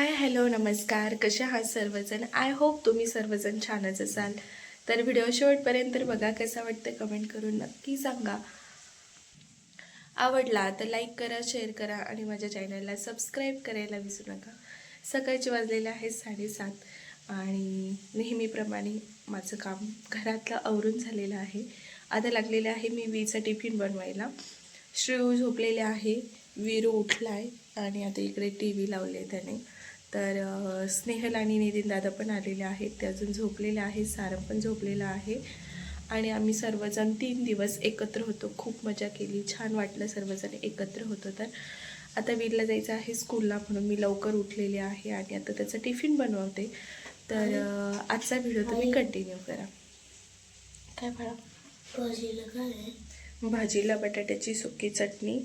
Hello नमस्कार. कसे आहात सर्वजण? आय होप तुम्ही सर्वजण छानच असाल. तर व्हिडिओ शेवटपर्यंत बघा. कसा वाटतं कमेंट करून नक्की सांगा. आवडला तर लाईक करा, शेअर करा आणि माझ्या चॅनलला सबस्क्राईब करायला विसरू नका. सकाळचे वाजलेले आहेत 7:30 आणि नेहमीप्रमाणे माझं काम घरातलं आवरून झालेलं आहे. आता लागलेलं आहे मी वीचा टिफिन बनवायला. श्रेयू झोपलेले आहे, वीरू उठला आहे आणि आता इकडे टी व्ही लावले त्याने. तर स्नेहल आणि नितीन दादा पण आलेले आहेत, ते अजून झोपलेले आहेत. सारंग पण झोपलेला आहे आणि आम्ही सर्वजण 3 दिवस एकत्र होतो. खूप मजा केली, छान वाटलं सर्वजण एकत्र होतो. तर आता वीरला जायचं आहे स्कूलला म्हणून मी लवकर उठलेली आहे आणि आता त्याचं टिफिन बनवते. तर आजचा व्हिडिओ तुम्ही कंटिन्यू करा. काय फळा? भाजीला काय आहे? भाजीला बटाट्याची सुकी चटणी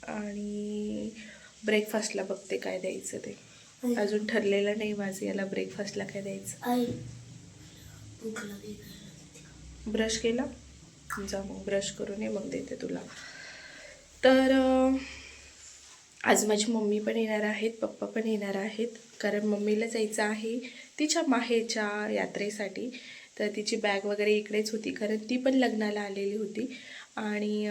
आणि ब्रेकफास्टला बघते काय द्यायचं ते. अजून ठरलेलं नाही माझं याला ब्रेकफास्टला काय द्यायचं. आई भूक लागली. ब्रश केला? जा मग ब्रश करून ये, मग देते तुला. तर आज माझी मम्मी पण येणार आहेत, पप्पा पण येणार आहेत. कारण मम्मीला जायचं आहे तिच्या माहेरच्या यात्रेसाठी. तर तिची बॅग वगैरे इकडेच होती, कारण ती पण लग्नाला आलेली होती. आणि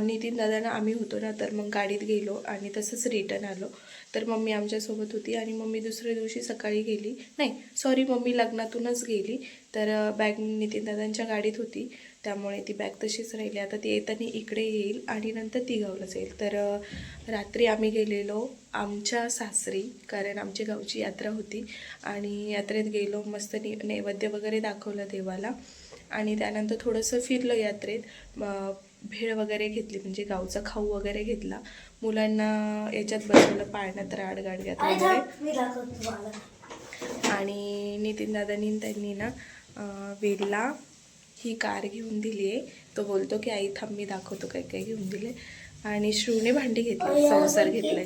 नितीन दादानं आम्ही होतो ना, तर मग गाडीत गेलो आणि तसंच रिटर्न आलो. तर मम्मी आमच्यासोबत होती आणि मम्मी दुसऱ्या दिवशी सकाळी गेली. नाही सॉरी, मम्मी लग्नातूनच गेली. तर बॅग नितीन दादांच्या गाडीत होती, त्यामुळे ती बॅग तशीच राहिली. आता ती येताना इकडे येईल आणि नंतर ती गावला जाईल. तर रात्री आम्ही गेलेलो आमच्या सासरी, कारण आमच्या गावची यात्रा होती आणि यात्रेत गेलो. मस्त नैवेद्य वगैरे दाखवलं देवाला आणि त्यानंतर थोडंसं फिरलो यात्रेत. भेळ वगैरे घेतली, म्हणजे गावचा खाऊ वगैरे घेतला. मुलांना याच्यात बसवलं, पाळण्यात राडगाडग्यात वगैरे. आणि नितीन दादांनी त्यांनी ना वीरला ही कार घेऊन दिली आहे. तो बोलतो की आई थांब मी दाखवतो काय काय घेऊन दिले. आणि श्रूने भांडी घेतली, संसार घेतलाय.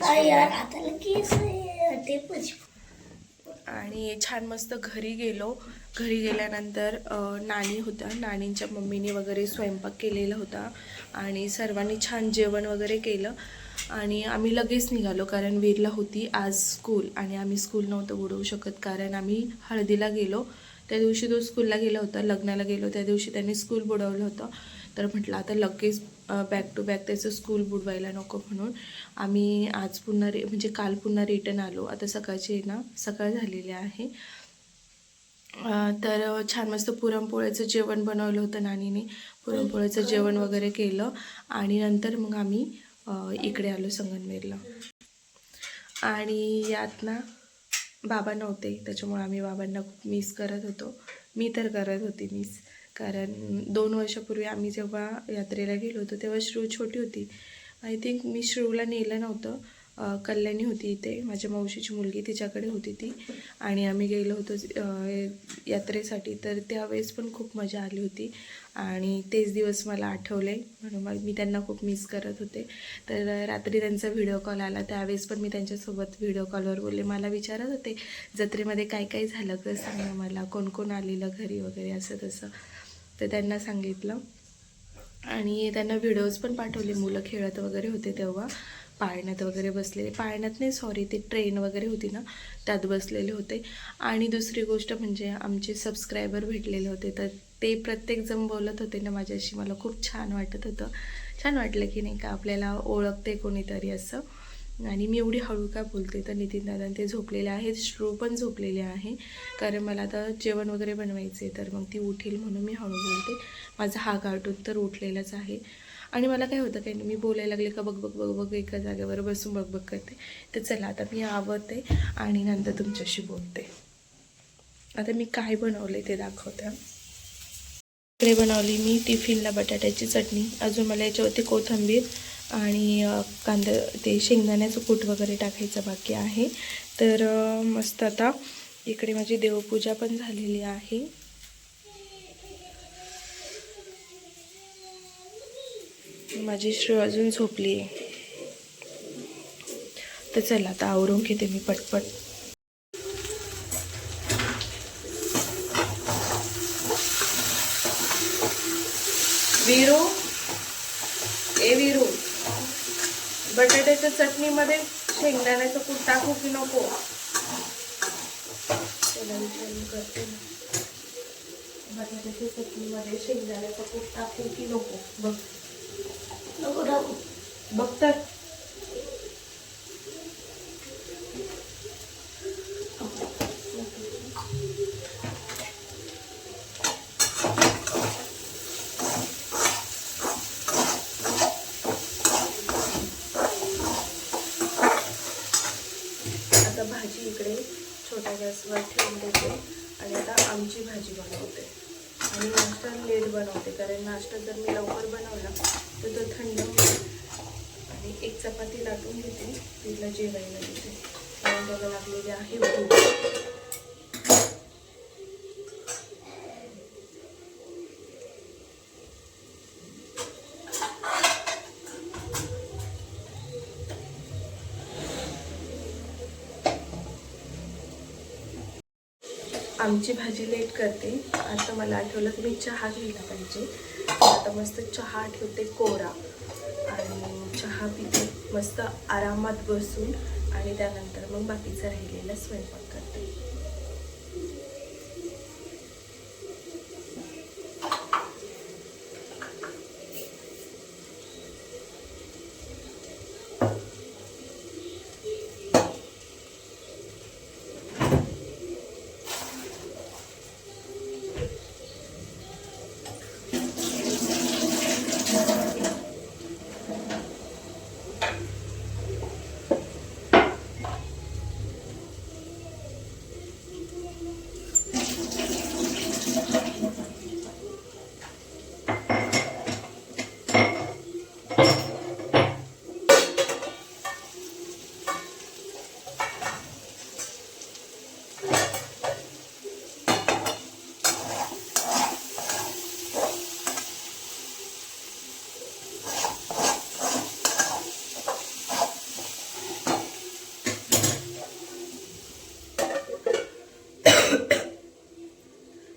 आणि छान मस्त घरी गेलो. घरी गेल्यानंतर नानी होत्या, नानींच्या मम्मीने वगैरे स्वयंपाक केलेला होता आणि सर्वांनी छान जेवण वगैरे केलं. आणि आम्ही लगेच निघालो, कारण वीरला होती आज स्कूल आणि आम्ही स्कूल नव्हतं बुडवू शकत, कारण आम्ही हळदीला गेलो त्या दिवशी. तो स्कूलला गेला होता, लग्नाला गेलो त्या दिवशी त्यांनी स्कूल बुडवलं होतं. तर म्हटलं आता लगेच बॅक टू बॅक त्याचं स्कूल बुडवायला नको, म्हणून आम्ही आज पुन्हा म्हणजे काल पुन्हा रिटर्न आलो. आता सकाळची ना सकाळ झालेली आहे. तर छान मस्त पुरणपोळ्याचं जेवण बनवलं होतं नानीने. पुरणपोळ्याचं जेवण वगैरे केलं आणि नंतर मग आम्ही इकडे आलो संगमनेरला. आणि यात ना बाबा नव्हते, त्याच्यामुळे आम्ही बाबांना खूप मिस करत होतो. मी तर करत होती मिस, कारण 2 वर्षापूर्वी आम्ही जेव्हा यात्रेला गेलो होतो तेव्हा श्रू छोटी होती. आय थिंक मी श्रूला नेलं नव्हतं. कल्याणी होती इथे, माझ्या मावशीची मुलगी, तिच्याकडे होती ती. आणि आम्ही गेलो होतो यात्रेसाठी. तर त्यावेळेस पण खूप मजा आली होती आणि तेच दिवस मला आठवले, म्हणून मग मी त्यांना खूप मिस करत होते. तर रात्री त्यांचा व्हिडिओ कॉल आला, त्यावेळेस पण मी त्यांच्यासोबत व्हिडिओ कॉलवर बोलले. मला विचारत होते जत्रेमध्ये काय काय झालं का सांगा मला, कोण कोण आलेलं घरी वगैरे असं तसं. तर त्यांना सांगितलं आणि त्यांना व्हिडिओज पण पाठवले. मुलं खेळत वगैरे होते तेव्हा, पाळण्यात वगैरे बसलेले, पाळण्यात नाही सॉरी, ते ट्रेन वगैरे होती ना त्यात बसलेले होते. आणि दुसरी गोष्ट म्हणजे आमचे सबस्क्रायबर भेटलेले होते, तर ते प्रत्येकजण बोलत होते ना माझ्याशी. मला खूप छान वाटत होतं, छान वाटलं की नाही का आपल्याला ओळखते कोणीतरी असं. आणि मी एवढी हळू का बोलते, तर नितीन दादा ते झोपलेले आहेत, श्रू पण झोपलेले आहे, कारण मला आता जेवण वगैरे बनवायचे. तर मग ती उठेल म्हणून मी हळू बोलते. माझा हा कार्टून तर उठलेलाच आहे. आणि मला काय होतं काही नाही, मी बोलायला लागले का बघ बघ बघ बघ एका जागेवर बसून बघ बघ करते. तर चला आता मी आवरते आणि नंतर तुमच्याशी बोलते. आता मी काय बनवले ते दाखवते. इकडे बनवली मी टिफिनला बटाट्याची चटणी. अजून मला याच्यावरती कोथिंबीर आणि कांदा ते शेंगदाण्याचं कूट वगैरे टाकायचं बाकी आहे. तर मस्त आता इकडे माझी देवपूजा पण झालेली आहे. माझी श्रू अजून झोपली आहे. तर चला आता आवरून घेते मी पटपट. वीरू, ए वीरू, बटाट्याच्या चटणीमध्ये शेंगदाण्याचं कूट टाकू की नको? त्याला विचारून करते ना. बटाट्याच्या चटणीमध्ये शेंगदाण्याचा कूट टाकू की नको बघ. नको टाकू. बघ तर. आता भाजी इकडे छोट्या गॅसवर ठेवून देते आणि आता आमची भाजी बनवते. आणि नाश्ता लेट बनवते कारण नाश्ता जर मी लवकर बनवला तर तो थंड होईल. आणि एक चपाती लाटून घेते, तिला जेवायला देते कारण त्याला लागलेली आहे भूक. आमची भाजी लेट करते. आता मला आठवलं की मी चहा घ्यायला पाहिजे. आता मस्त चहा ठेवते कोरा आणि चहा पिते मस्त आरामात बसून. आणि त्यानंतर मग बाकीचं राहिलेला स्वयंपाक करते.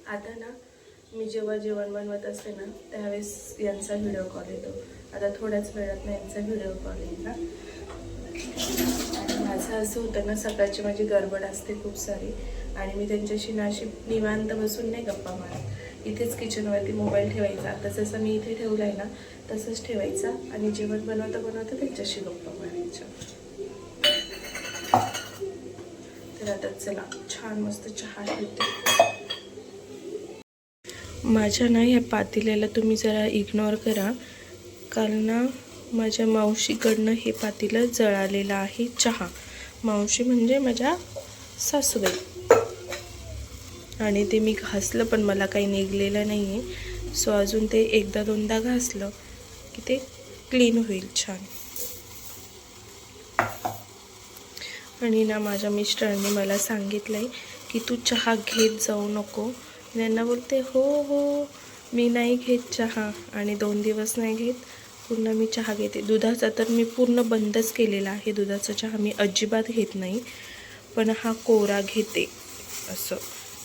आता ना मी जेव्हा जेवण बनवत असते ना त्यावेळेस यांचा व्हिडिओ कॉल येतो. आता थोड्याच वेळात ना यांचा व्हिडिओ कॉल येईल ना. आणि माझं असं होतं ना, सकाळची माझी गडबड असते खूप सारी आणि मी त्यांच्याशी नाशी निवांत बसून नाही गप्पा मारत. इथेच किचनवरती मोबाईल ठेवायचा. आता जसं मी इथे ठेवलं आहे ना तसंच ठेवायचा आणि जेवण बनवता बनवता त्यांच्याशी गप्पा मारायच्या. तर आता चला छान मस्त चहा ठेवते. माझ्या ना ह्या पातेल्याला तुम्ही जरा इग्नोर करा कारण ना माझ्या मावशीकडनं हे पातेलं जळालेलं आहे चहा. मावशी म्हणजे माझ्या सासूबाई. आणि ते मी घासलं पण मला काही निघलेलं नाही आहे. सो अजून ते एकदा दोनदा घासलं की ते क्लीन होईल छान. आणि ना माझ्या मिस्टरांनी मला सांगितलं आहे की तू चहा घेत जाऊ नको. त्यांना बोलते हो हो मी नाही घेत चहा. आणि 2 दिवस नाही घेत, पुन्हा मी चहा घेते. दुधाचा तर मी पूर्ण बंदच केलेला आहे. दुधाचा चहा मी अजिबात घेत नाही, पण हा कोरा घेते असं.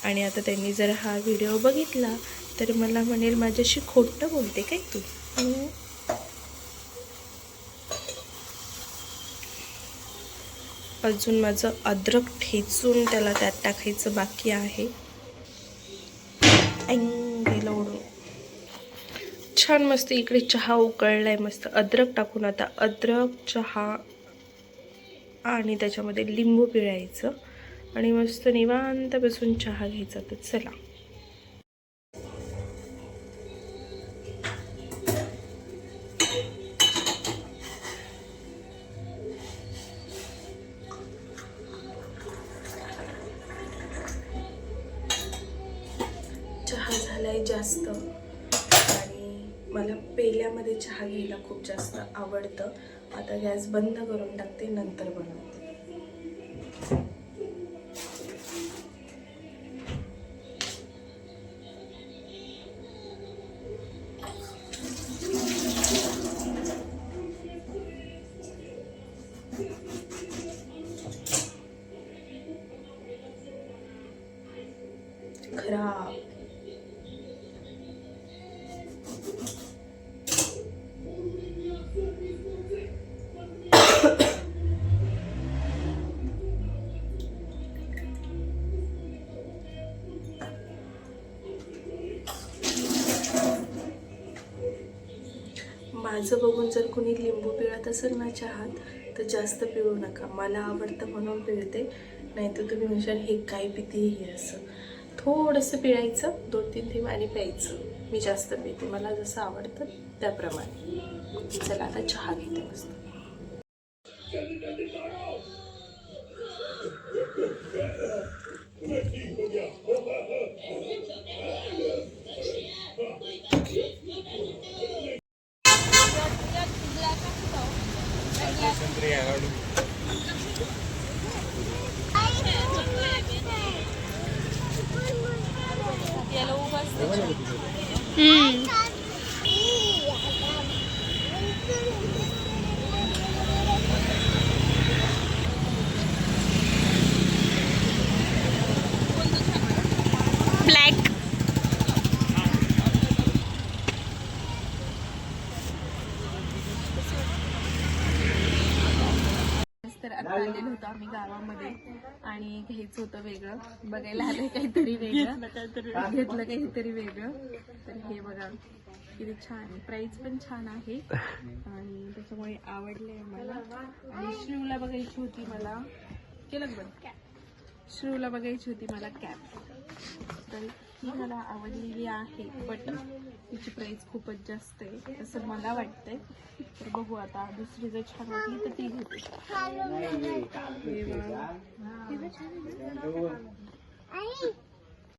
आणि आता त्यांनी जर हा व्हिडिओ बघितला तर मला म्हणेल माझ्याशी खोटं बोलते काय तू. अजून माझं अद्रक ठेचून त्याला त्यात टाकायचं बाकी आहे. गेलं ओढून. छान मस्त इकडे चहा उकळलाय मस्त अद्रक टाकून. आता अद्रक चहा आणि त्याच्यामध्ये लिंबू पिळायचं आणि मस्त निवांत बसून चहा घ्यायचा. तर चला चहा झालाय जास्त आणि मला पेल्यामध्ये चहा घ्यायला खूप जास्त आवडतं. आता गॅस बंद करून टाकते, नंतर बनवते. खराब माझं बघून जर कुणी लिंबू पिळत असेल ना चहात तर जास्त पिळू नका. मला आवडतं म्हणून पिळते, नाहीतर तुम्ही म्हणशाल हे काय पिते हे असं. थोडंसं पिळायचं 2-3 थेंब आणि प्यायचं. मी जास्त पिते, मला जसं आवडतं त्याप्रमाणे. चला आता चहा घेते मस्त. ब्लॅक. तर आता आलेलो होतो आम्ही गावामध्ये आणि घ्यायचं होतं वेगळं, बघायला आलंय काहीतरी वेगळं, घेतलं काहीतरी वेगळं. तर हे बघा किती छान आहे, प्राइस पण छान आहे आणि त्याच्यामुळे आवडले आम्हाला. आणि श्रीवला बघायची होती मला, केलं बघ श्रीवला बघायची होती मला कॅप, तर ही मला आवडलेली आहे, बट तिची प्राइस खूपच जास्त आहे असं मला वाटतंय. तर बघू आता, दुसरी जर छान वाटली तर ती घेते. हे बघा. हे बघ छान आहे ना?